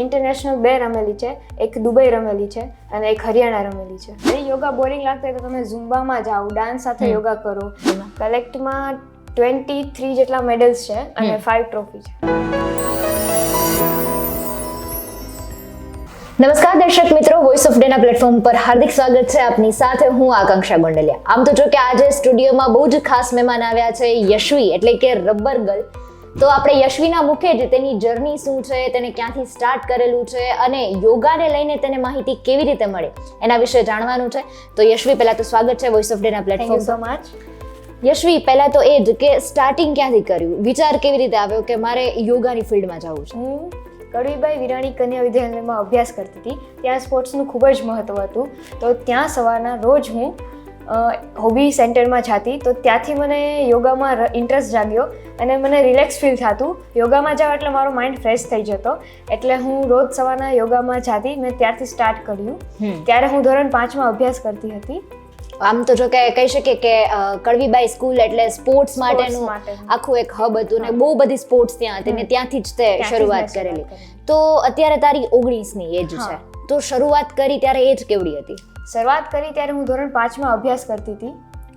International 2 રમેલી છે, એક Dubai રમેલી છે અને એક હરિયાણા રમેલી છે. એ યોગા બોરિંગ લાગતા હોય તો તમે ઝુમ્બામાં જાઓ, ડાન્સ સાથે યોગા કરો. કલેક્ટમાં 23 જેટલા મેડલ્સ છે અને 5 ટ્રોફી છે. નમસ્કાર દર્શક મિત્રો, વોઇસ ઓફ ડેના પ્લેટફોર્મ પર હાર્દિક સ્વાગત છે આપની સાથે. હું આકાંક્ષા ગોંડલિયા. આમ તો જો કે આજે સ્ટુડિયોમાં બહુ જ ખાસ મહેમાન આવ્યા છે, યશવી એટલે કે રબર ગર્લ. તો આપણે યશવીના મુખે જ તેની જર્ની શું છે, તેને ક્યાંથી સ્ટાર્ટ કરેલું છે અને યોગાને લઈને તેને માહિતી કેવી રીતે મળે એના વિશે જાણવાનું છે. તો યશવી, પહેલા તો સ્વાગત છે વોઇસ ઓફ ડેના પ્લેટફોર્મ પર. Thank you so much. Yashvi, પહેલા તો એ જ કે સ્ટાર્ટિંગ ક્યાંથી કર્યું, વિચાર કેવી રીતે આવ્યો કે મારે યોગાની ફિલ્ડમાં જવું છે? હું કડવીબાઈ વિરાણી કન્યા વિદ્યાલયમાં અભ્યાસ કરતી હતી. ત્યાં સ્પોર્ટ્સનું ખૂબ જ મહત્ત્વ હતું. તો ત્યાં સવારના રોજ હું હોબી સેન્ટરમાં જતી. તો ત્યાંથી મને યોગામાં ઇન્ટરેસ્ટ જાગ્યો અને મને રિલેક્સ ફીલ થતું. યોગામાં જાઉં એટલે મારો માઇન્ડ ફ્રેશ થઈ જતો. એટલે હું રોજ સવારના યોગામાં જતી. મેં ત્યારથી સ્ટાર્ટ કર્યું. ત્યારે હું ધોરણ 5માં અભ્યાસ કરતી હતી. આમ તો જો કે કહી શકીએ કે કડવીબાઈ સ્કૂલ એટલે સ્પોર્ટ્સ માટેનું આખું એક હબ હતું ને બહુ બધી સ્પોર્ટ્સ ત્યાં હતી ને ત્યાંથી જ તે શરૂઆત કરેલી. તો અત્યારે તારી 19ની એજ છે, તો શરૂઆત કરી ત્યારે એજ કેવડી હતી? શરૂઆત કરી ત્યારે હું ધોરણ 5માં અભ્યાસ કરતી હતી.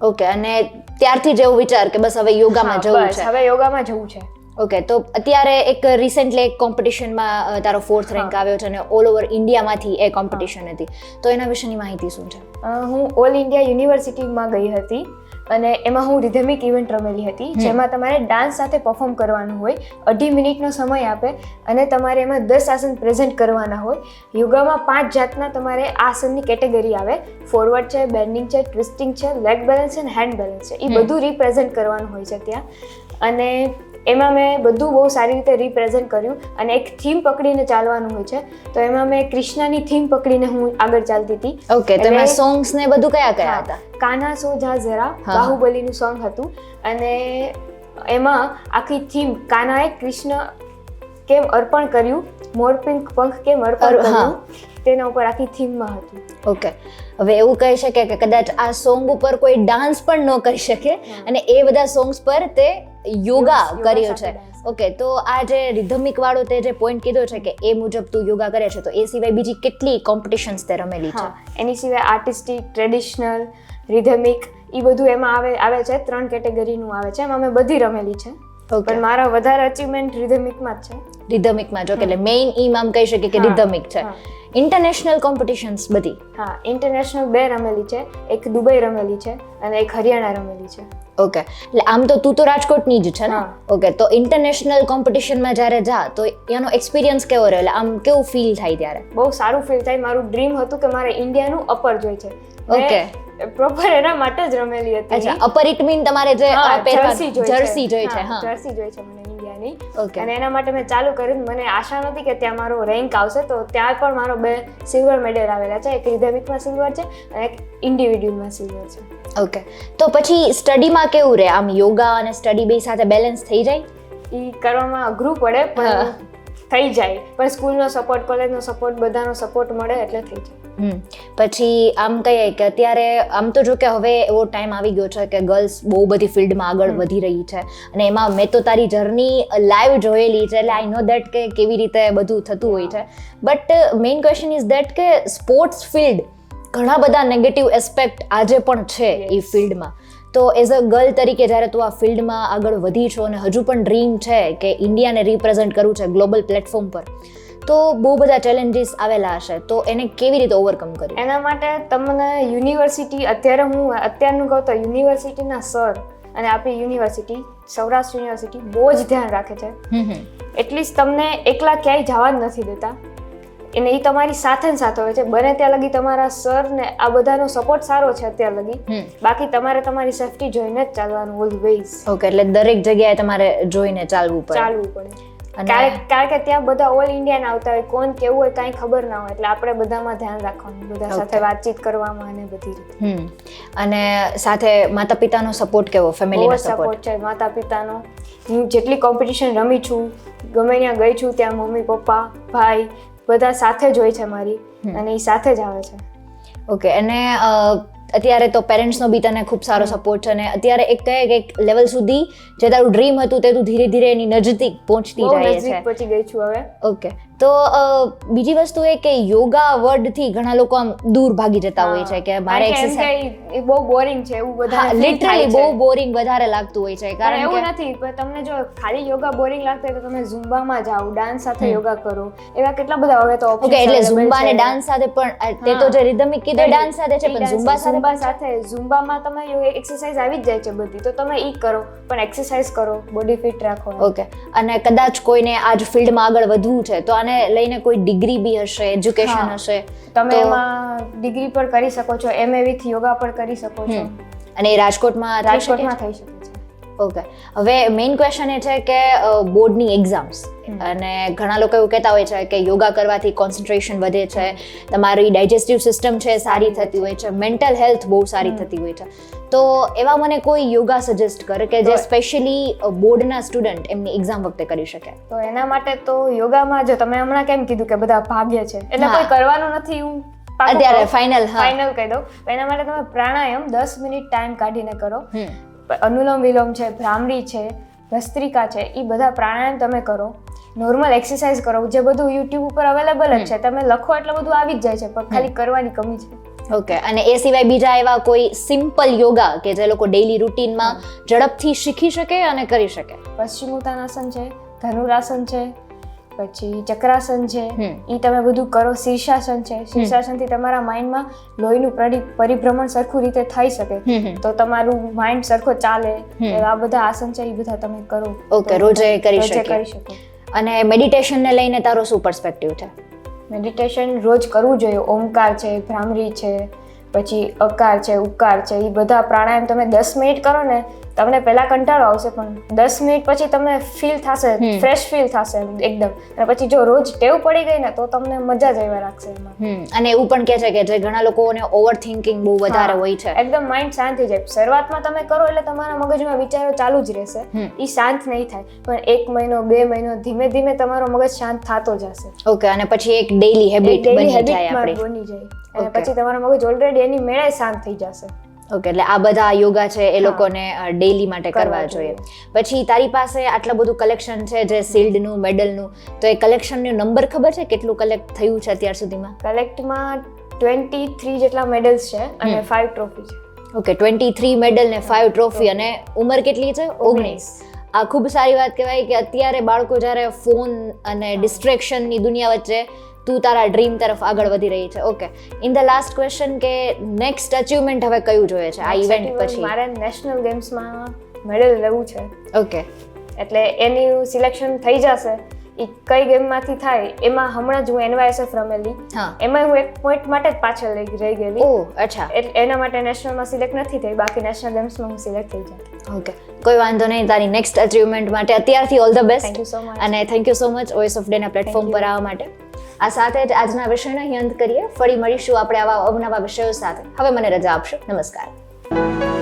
ઓકે, અને ત્યારથી જ એવું વિચાર કે બસ હવે યોગામાં જવું છે? હવે યોગામાં જવું છે. ઓકે, તો અત્યારે એક રિસેન્ટલી એક કોમ્પિટિશનમાં તારો 4th રેન્ક આવ્યો છે અને ઓલ ઓવર ઇન્ડિયામાંથી એ કોમ્પિટિશન હતી. તો એના વિશેની માહિતી શું છે? હું ઓલ ઇન્ડિયા યુનિવર્સિટીમાં ગઈ હતી અને એમાં હું રિધમિક ઇવેન્ટ રમેલી હતી, જેમાં તમારે ડાન્સ સાથે પરફોર્મ કરવાનું હોય. 2.5 મિનિટનો સમય આપે અને તમારે એમાં 10 આસન પ્રેઝન્ટ કરવાના હોય. યોગામાં 5 જાતના તમારે આસનની કેટેગરી આવે. ફોરવર્ડ છે, બેન્ડિંગ છે, ટ્વિસ્ટિંગ છે, લેગ બેલેન્સ છે અને હેન્ડ બેલેન્સ છે. એ બધું રિપ્રેઝન્ટ કરવાનું હોય છે ત્યાં. અને એમાં મેં બધું બહુ સારી રીતે રિપ્રેઝન્ટ કર્યું અને એક થીમ પકડીને ચાલવાનું હોય છે. તો એમાં મેં કૃષ્ણની થીમ પકડીને હું આગળ ચાલતી હતી. ઓકે, તો એમાં સોંગ્સ ને બધું કયા કયા હતા? કાન્હા સો જા જરા બાહુબલીનું સોંગ હતું અને એમાં આખી થીમ કાન્હાએ કૃષ્ણ કેમ અર્પણ કર્યું, મોરપિંક પંખ કેમ અર્પણ કર્યું, તેના ઉપર આખી થીમમાં હતું. ઓકે, હવે એવું કહી શકે કે કદાચ આ સોંગ ઉપર કોઈ ડાન્સ પણ ન કરી શકે અને એ બધા સોંગ્સ પર તે યોગા કર્યો છે. ઓકે, તો આ જે રિધમિક વાળો તે જે પોઈન્ટ કીધો છે કે એ મુજબ તું યોગા કરે છે, તો એ સિવાય બીજી કેટલી કોમ્પિટિશન્સ તે રમેલી છે? એની સિવાય આર્ટિસ્ટિક, ટ્રેડિશનલ, રિધમિક એ બધું એમાં આવે છે. 3 કેટેગરીનું આવે છે. એમાં મેં બધી રમેલી છે. પણ મારા વધારે અચીવમેન્ટ રિધમિકમાં જ છે. રિધમિકમાં જો કે એટલે મેઇન ઈમ આમ કહી શકીએ કે રિધમિક છે. ઇન્ટરનેશનલ કોમ્પિટિશન્સ બધી? હા, ઇન્ટરનેશનલ 2 રમેલી છે, એક દુબઈ રમેલી છે અને એક હરિયાણા રમેલી છે. ઓકે, એટલે આમ તો તું તો રાજકોટની જ છે ને? ઓકે, તો ઇન્ટરનેશનલ કોમ્પિટિશનમાં જ્યારે જા તો એનો એક્સપિરિયન્સ કેવો રહ્યો? એટલે આમ કેવું ફીલ થાય ત્યારે? બહુ સારું ફીલ થાય. મારું ડ્રીમ હતું કે મારે ઇન્ડિયાનું અપર જોઈએ છે. ઓકે, પ્રોપર એના માટે જ રમેલી હતી. અચ્છા, અપર ઇટ મીન તમારે જે જર્સી જોઈએ છે. હા, જર્સી જોઈએ છે મને ઇન્ડિયાની. ઓકે, અને એના માટે મેં ચાલુ કર્યું. મને આશા નથી કે ત્યાં મારો રેન્ક આવશે. તો ત્યાં પણ મારો 2 સિલ્વર મેડલ આવેલા છે. એક રિધમિકમાં સિલ્વર છે અને એક ઇન્ડિવિડ્યુઅલમાં સિલ્વર છે. ઓકે, તો પછી સ્ટડીમાં કેવું રહે? આમ યોગા અને સ્ટડી બે સાથે બેલેન્સ થઈ જાય? એ કરવામાં અઘરું પડે પણ થઈ જાય. પણ સ્કૂલનો સપોર્ટ, કોલેજનો સપોર્ટ, બધાનો સપોર્ટ મળે એટલે થઈ જાય. પછી આમ કહીએ કે અત્યારે આમ તો જો કે હવે એવો ટાઈમ આવી ગયો છે કે ગર્લ્સ બહુ બધી ફિલ્ડમાં આગળ વધી રહી છે અને એમાં મેં તો તારી જર્ની લાઈવ જોયેલી છે એટલે આઈ નો દેટ કે કેવી રીતે બધું થતું હોય છે. But main question is that કે સ્પોર્ટ્સ ફિલ્ડ ઘણા બધા નેગેટિવ એસ્પેક્ટ આજે પણ છે એ ફિલ્ડમાં. તો એઝ અ ગર્લ તરીકે જ્યારે તું આ ફિલ્ડમાં આગળ વધી છો અને હજુ પણ ડ્રીમ છે કે ઇન્ડિયાને રિપ્રેઝન્ટ કરવું છે ગ્લોબલ પ્લેટફોર્મ પર, તો બહુ બધા ચેલેન્જીસ આવેલા હશે, તો એને કેવી રીતે ઓવરકમ કર્યું? એના માટે તમને યુનિવર્સિટી, અત્યારનું કહું તો યુનિવર્સિટીના સર અને આપણી યુનિવર્સિટી સૌરાષ્ટ્ર યુનિવર્સિટી બહુ જ ધ્યાન રાખે છે. એટલીસ્ટ તમને એકલા ક્યાંય જવા જ નથી દેતા અને એ તમારી સાથે ને સાથે હોય છે. બને ત્યાં લગી તમારા સર ને આ બધાનો સપોર્ટ સારો છે અત્યાર લગી. બાકી તમારે તમારી સેફટી જોઈને જ ચાલવાનું ઓલવેઝ. ઓકે, એટલે દરેક જગ્યાએ તમારે જોઈને ચાલવું પડે. કારણ કે ત્યાં બધા ઓલ ઇન્ડિયન આવતા હોય, કોણ કેવું હોય કાંઈ ખબર ના હોય. એટલે આપણે બધામાં ધ્યાન રાખવાનું, બધા સાથે વાતચીત કરવામાં અને બધી રીતે. અને સાથે માતા પિતાનો સપોર્ટ કેવો? ફેમિલીનો સપોર્ટ છે માતા પિતાનો. હું જેટલી કોમ્પિટિશન રમી છું, ગમે ત્યાં ગઈ છું, ત્યાં મમ્મી પપ્પા ભાઈ બધા સાથે જ હોય છે મારી અને એ સાથે જ આવે છે. ઓકે, અને અત્યારે તો પેરેન્ટ્સનો બી તને ખૂબ સારો સપોર્ટ છે અને અત્યારે એક કહે કે એક લેવલ સુધી જે તારું ડ્રીમ હતું તે તું ધીરે ધીરે એની નજીક પહોંચતી જાય છે. પહોંચી ગઈ છું હવે. ઓકે, તો બીજી વસ્તુ એ કે યોગા વર્ડથી ઘણા લોકો આમ દૂર ભાગી જતા હોય છે કે મારે એક્સરસાઇઝ એ બહુ બોરિંગ છે એવું બધા લિટરલી બહુ બોરિંગ વધારે લાગતું હોય છે કારણ કારણ એવું કે નથી પણ તમને જો ખાલી યોગા બોરિંગ લાગતું હોય તો તમે ઝુમ્બામાં જાઓ ડાન્સ સાથે યોગા કરો એવા કેટલા બધા હવે તો ઓકે એટલે ઝુમ્બા અને ડાન્સ સાથે પણ તે તો જે રિધમિક કીધું ડાન્સ સાથે છે પણ ઝુમ્બા સાથે ઝુમ્બામાં તમે એક્સરસાઇઝ આવી જ જાય છે બધી તો તમે ઈ કરો પણ એક્સરસાઇઝ કરો બોડી ફિટ રાખો ઓકે અને કદાચ કોઈને આજ ફિલ્ડમાં આગળ વધવું છે તો આને લઈને કોઈ ડિગ્રી બી હશે એજ્યુકેશન હશે તમે એમાં ડિગ્રી પણ કરી શકો છો MA વિથ યોગા પણ કરી શકો છો અને એ રાજકોટમાં થઈ શકે રાજકોટમાં થઈ શકે છે ઓકે હવે મેઇન ક્વેશ્ચન એ છે કે બોર્ડની એક્ઝામ્સ અને ઘણા લોકો એવું કહેતા હોય છે કે યોગા કરવાથી કોન્સન્ટ્રેશન વધે છે તમારી ડાયજેસ્ટિવ સિસ્ટમ છે સારી થતી હોય છે મેન્ટલ હેલ્થ બહુ સારી થતી હોય છે તો એવા મને કોઈ યોગા સજેસ્ટ કરે કે જે સ્પેશિયલી બોર્ડના સ્ટુડન્ટ એમની એક્ઝામ વખતે કરી શકે તો એના માટે તો યોગામાં જો તમે હમણાં કેમ કીધું કે બધા ભાગ્ય છે એટલે કોઈ કરવાનું નથી હું અત્યારે ફાઇનલ કહી દઉં એના માટે તમે પ્રાણાયામ 10 મિનિટ ટાઈમ કાઢીને કરો અનુલોમ વિલોમ છે ભ્રામરી છે ભસ્ત્રિકા છે એ બધા પ્રાણાયામ તમે કરો નોર્મલ એક્સરસાઇઝ કરો જે બધું યુટ્યુબ ઉપર અવેલેબલ જ છે તમે લખો એટલે બધું આવી જ જાય છે પણ ખાલી કરવાની કમી છે ઓકે અને એ સિવાય બીજા એવા કોઈ સિમ્પલ યોગા કે જે લોકો ડેઈલી રૂટીનમાં ઝડપથી શીખી શકે અને કરી શકે પશ્ચિમોત્તાનાસન છે ધનુરાસન છે પછી ચક્રાસન છે એ તમે બધું કરો શીર્ષાસન છે શીર્ષાસનથી તમારા માઇન્ડમાં લોહીનું પરિભ્રમણ સરખું રીતે થઈ શકે તો તમારું માઇન્ડ સરખો ચાલે આ બધા આસન છે એ બધા તમે કરો ઓકે રોજે કરી શકો અને મેડિટેશનને લઈને તારો શું પર્સપેક્ટિવ છે મેડિટેશન રોજ કરવું જોઈએ ઓમકાર છે ભ્રામરી છે પછી અકાર છે ઉકાર છે એ બધા પ્રાણાયામ તમે 10 મિનિટ કરો ને તમને પહેલા કંટાળો આવશે પણ 10 મિનિટ પછી તમને ફીલ થશે ફ્રેશ ફીલ થશે એકદમ અને પછી જો રોજ ટેવ પડી ગઈ ને તો તમને મજા જ આવ્યા રાખશે એમાં અને એવું પણ કહે છે કે જે ઘણા લોકોને ઓવર થિંકિંગ બહુ વધારે હોય છે એકદમ માઇન્ડ શાંત થઈ જાય શરૂઆતમાં તમે કરો એટલે તમારા મગજમાં વિચારો ચાલુ જ રહેશે એ શાંત નહીં થાય પણ 1 મહિનો 2 મહિનો ધીમે ધીમે તમારો મગજ શાંત થતો જશે ઓકે અને પછી એક ડેઈલી હેબિટ બની જાય આપણી બની જાય અને પછી તમારો મગજ ઓલરેડી એની મેળે શાંત થઈ જશે ઓકે એટલે આ બધા યોગા છે એ લોકોને ડેઈલી માટે કરવા જોઈએ પછી તારી પાસે આટલું બધું કલેક્શન છે જે શિલ્ડનું મેડલનું તો એ કલેક્શનનો નંબર ખબર છે કેટલું કલેક્ટ થયું છે અત્યાર સુધીમાં કલેક્ટમાં 23 જેટલા મેડલ્સ છે અને 5 ટ્રોફી છે ઓકે 23 મેડલ ને 5 ટ્રોફી અને ઉંમર કેટલી છે 19 આ ખૂબ સારી વાત કહેવાય કે અત્યારે બાળકો જ્યારે ફોન અને ડિસ્ટ્રેક્શનની દુનિયા વચ્ચે તું તારા ડ્રીમ તરફ આગળ વધી રહી છે okay in the last question કે નેક્સ્ટ અચીવમેન્ટ હવે કયું જોઈએ છે આ ઇવેન્ટ પછી મારે નેશનલ ગેમ્સમાં મેડલ લેવું છે ઓકે એટલે એનું સિલેક્શન થઈ જશે એ કઈ ગેમમાંથી થાય એમાં હમણાં જ હું NYSF રમેલી એમાં હું એક પોઈન્ટ માટે જ પાછળ રહી ગયેલી ઓહ અચ્છા એના માટે નેશનલમાં સિલેક્ટ નથી થઈ બાકી નેશનલ ગેમ્સમાં હું સિલેક્ટ થઈ જાય ઓકે કોઈ વાંધો નહીં તારી નેક્સ્ટ અચીવમેન્ટ માટે અત્યારથી all the best thank you so much અને thank you so much voice of day ના પ્લેટફોર્મ પર આવવા માટે આ સાથે જ આજના વિષયનો અહીં અંત કરીએ ફરી મળીશું આપણે આવા અવનવા વિષયો સાથે હવે મને રજા આપશો નમસ્કાર